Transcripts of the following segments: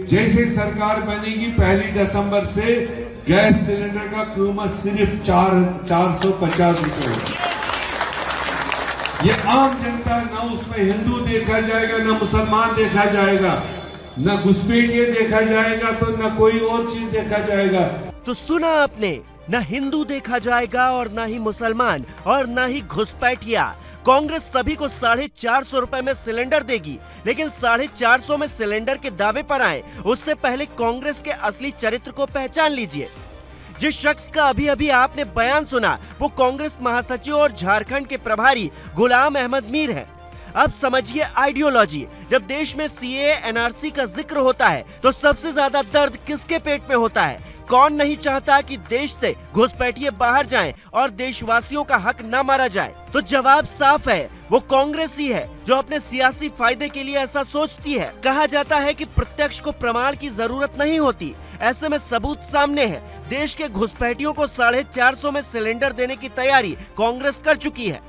जैसे सरकार बनेगी 1 दिसंबर से गैस सिलेंडर का कीमत सिर्फ 450 रुपए होगा। ये आम जनता, न उसमें हिंदू देखा जाएगा, न मुसलमान देखा जाएगा, न घुसपैठिए देखा जाएगा, तो न कोई और चीज देखा जाएगा। तो सुना आपने, न हिंदू देखा जाएगा और न ही मुसलमान और न ही घुसपैठिया। कांग्रेस सभी को 450 रुपए में सिलेंडर देगी, लेकिन 450 में सिलेंडर के दावे पर आए उससे पहले कांग्रेस के असली चरित्र को पहचान लीजिए। जिस शख्स का अभी अभी आपने बयान सुना वो कांग्रेस महासचिव और झारखंड के प्रभारी गुलाम अहमद मीर है। अब समझिए आइडियोलॉजी। जब देश में सीएए एनआरसी का जिक्र होता है तो सबसे ज्यादा दर्द किसके पेट में होता है? कौन नहीं चाहता कि देश से घुसपैठिए बाहर जाएं और देशवासियों का हक न मारा जाए? तो जवाब साफ है, वो कांग्रेस ही है जो अपने सियासी फायदे के लिए ऐसा सोचती है। कहा जाता है कि प्रत्यक्ष को प्रमाण की जरूरत नहीं होती, ऐसे में सबूत सामने है। देश के घुसपैठियों को 450 में सिलेंडर देने की तैयारी कांग्रेस कर चुकी है।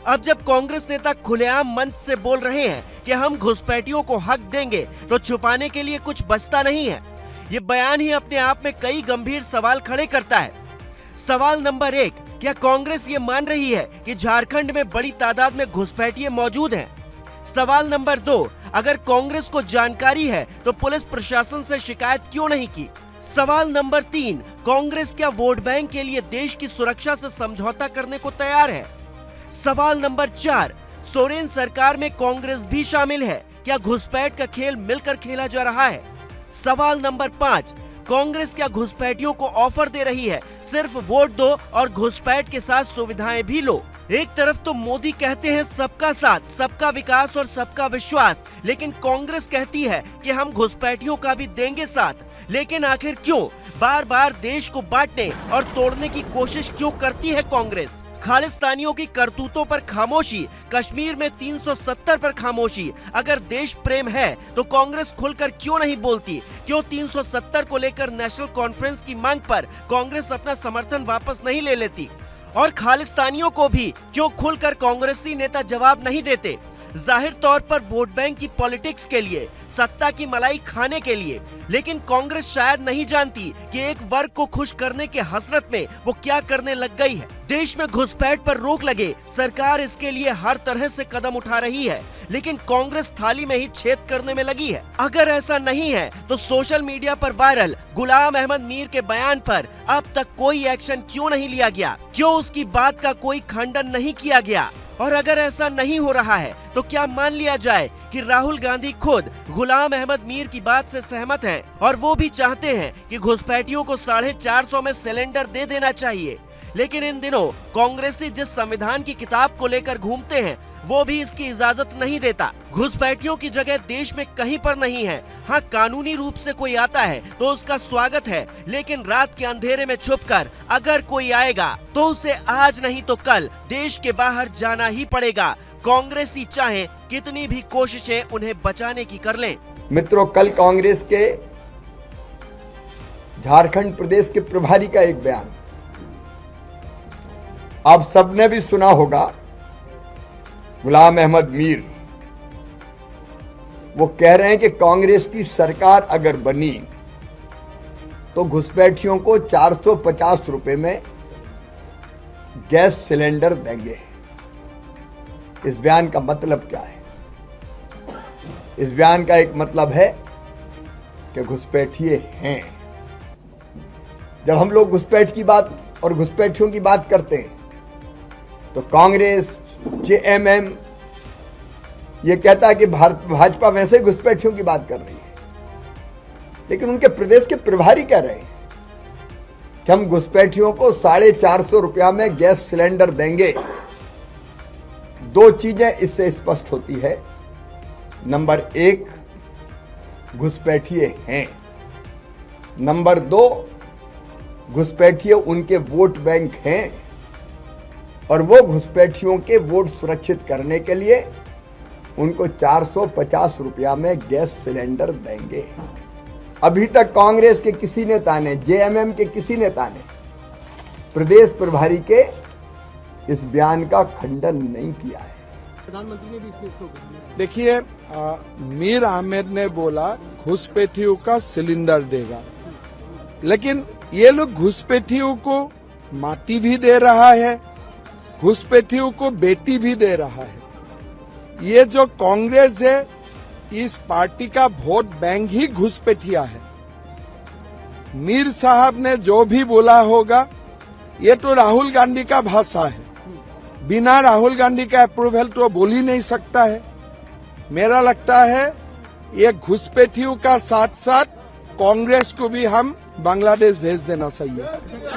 अब जब कांग्रेस नेता खुलेआम मंच से बोल रहे हैं कि हम घुसपैठियों को हक देंगे, तो छुपाने के लिए कुछ बचता नहीं है। ये बयान ही अपने आप में कई गंभीर सवाल खड़े करता है। सवाल नंबर 1, क्या कांग्रेस ये मान रही है कि झारखंड में बड़ी तादाद में घुसपैठिए मौजूद हैं? सवाल नंबर 2, अगर कांग्रेस को जानकारी है तो पुलिस प्रशासन से शिकायत क्यों नहीं की? सवाल नंबर 3, कांग्रेस क्या वोट बैंक के लिए देश की सुरक्षा से समझौता करने को तैयार है? सवाल नंबर 4, सोरेन सरकार में कांग्रेस भी शामिल है, क्या घुसपैठ का खेल मिलकर खेला जा रहा है? सवाल नंबर 5, कांग्रेस क्या घुसपैठियों को ऑफर दे रही है, सिर्फ वोट दो और घुसपैठ के साथ सुविधाएं भी लो? एक तरफ तो मोदी कहते हैं सबका साथ, सबका विकास और सबका विश्वास, लेकिन कांग्रेस कहती है कि हम घुसपैठियों का भी देंगे साथ। लेकिन आखिर क्यों बार बार देश को बांटने और तोड़ने की कोशिश क्यों करती है कांग्रेस? खालिस्तानियों की करतूतों पर खामोशी, कश्मीर में 370 पर खामोशी। अगर देश प्रेम है तो कांग्रेस खुलकर क्यों नहीं बोलती? क्यों 370 को लेकर नेशनल कॉन्फ्रेंस की मांग पर कांग्रेस अपना समर्थन वापस नहीं ले लेती? और खालिस्तानियों को भी क्यों खुलकर कांग्रेसी नेता जवाब नहीं देते? जाहिर तौर पर वोट बैंक की पॉलिटिक्स के लिए, सत्ता की मलाई खाने के लिए। लेकिन कांग्रेस शायद नहीं जानती कि एक वर्ग को खुश करने के हसरत में वो क्या करने लग गई है। देश में घुसपैठ पर रोक लगे, सरकार इसके लिए हर तरह से कदम उठा रही है, लेकिन कांग्रेस थाली में ही छेद करने में लगी है। अगर ऐसा नहीं है तो सोशल मीडिया पर वायरल गुलाम अहमद मीर के बयान पर अब तक कोई एक्शन क्यों नहीं लिया गया? क्यों उसकी बात का कोई खंडन नहीं किया गया? और अगर ऐसा नहीं हो रहा है तो क्या मान लिया जाए कि राहुल गांधी खुद गुलाम अहमद मीर की बात से सहमत हैं और वो भी चाहते हैं कि घुसपैठियों को 450 में सिलेंडर दे देना चाहिए? लेकिन इन दिनों कांग्रेसी जिस संविधान की किताब को लेकर घूमते हैं वो भी इसकी इजाजत नहीं देता। घुसपैठियों की जगह देश में कहीं पर नहीं है। हाँ, कानूनी रूप से कोई आता है तो उसका स्वागत है, लेकिन रात के अंधेरे में छुपकर अगर कोई आएगा तो उसे आज नहीं तो कल देश के बाहर जाना ही पड़ेगा। कांग्रेसी चाहे कितनी भी कोशिशें उन्हें बचाने की कर लें। मित्रों, कल कांग्रेस के झारखंड प्रदेश के प्रभारी का एक बयान आप सबने भी सुना होगा। गुलाम अहमद मीर वो कह रहे हैं कि कांग्रेस की सरकार अगर बनी तो घुसपैठियों को 450 रुपए में गैस सिलेंडर देंगे। इस बयान का मतलब क्या है? इस बयान का एक मतलब है कि घुसपैठिए हैं। जब हम लोग घुसपैठ की बात और घुसपैठियों की बात करते हैं तो कांग्रेस, जेएमएम ये कहता है कि भाजपा वैसे घुसपैठियों की बात कर रही है, लेकिन उनके प्रदेश के प्रभारी कह रहे हैं कि हम घुसपैठियों को 450 रुपया में गैस सिलेंडर देंगे। दो चीजें इससे स्पष्ट होती है। नंबर 1, घुसपैठिए हैं। नंबर 2, घुसपैठिए उनके वोट बैंक हैं और वो घुसपैठियों के वोट सुरक्षित करने के लिए उनको 450 रुपया में गैस सिलेंडर देंगे। अभी तक कांग्रेस के किसी नेता ने, जेएमएम के किसी नेता ने प्रदेश प्रभारी के इस बयान का खंडन नहीं किया है। प्रधानमंत्री ने भी इसमें देखिए, मीर आमिर ने बोला घुसपैठियों का सिलेंडर देगा। लेकिन ये लोग घुसपैठियों को माटी भी दे रहा है, घुसपैठियों को बेटी भी दे रहा है। ये जो कांग्रेस है, इस पार्टी का वोट बैंक ही घुसपैठिया है। मीर साहब ने जो भी बोला होगा, ये तो राहुल गांधी का भाषा है। बिना राहुल गांधी का अप्रूवल तो बोल ही नहीं सकता है। मेरा लगता है ये घुसपैठियों का साथ साथ कांग्रेस को भी हम बांग्लादेश भेज देना चाहिए।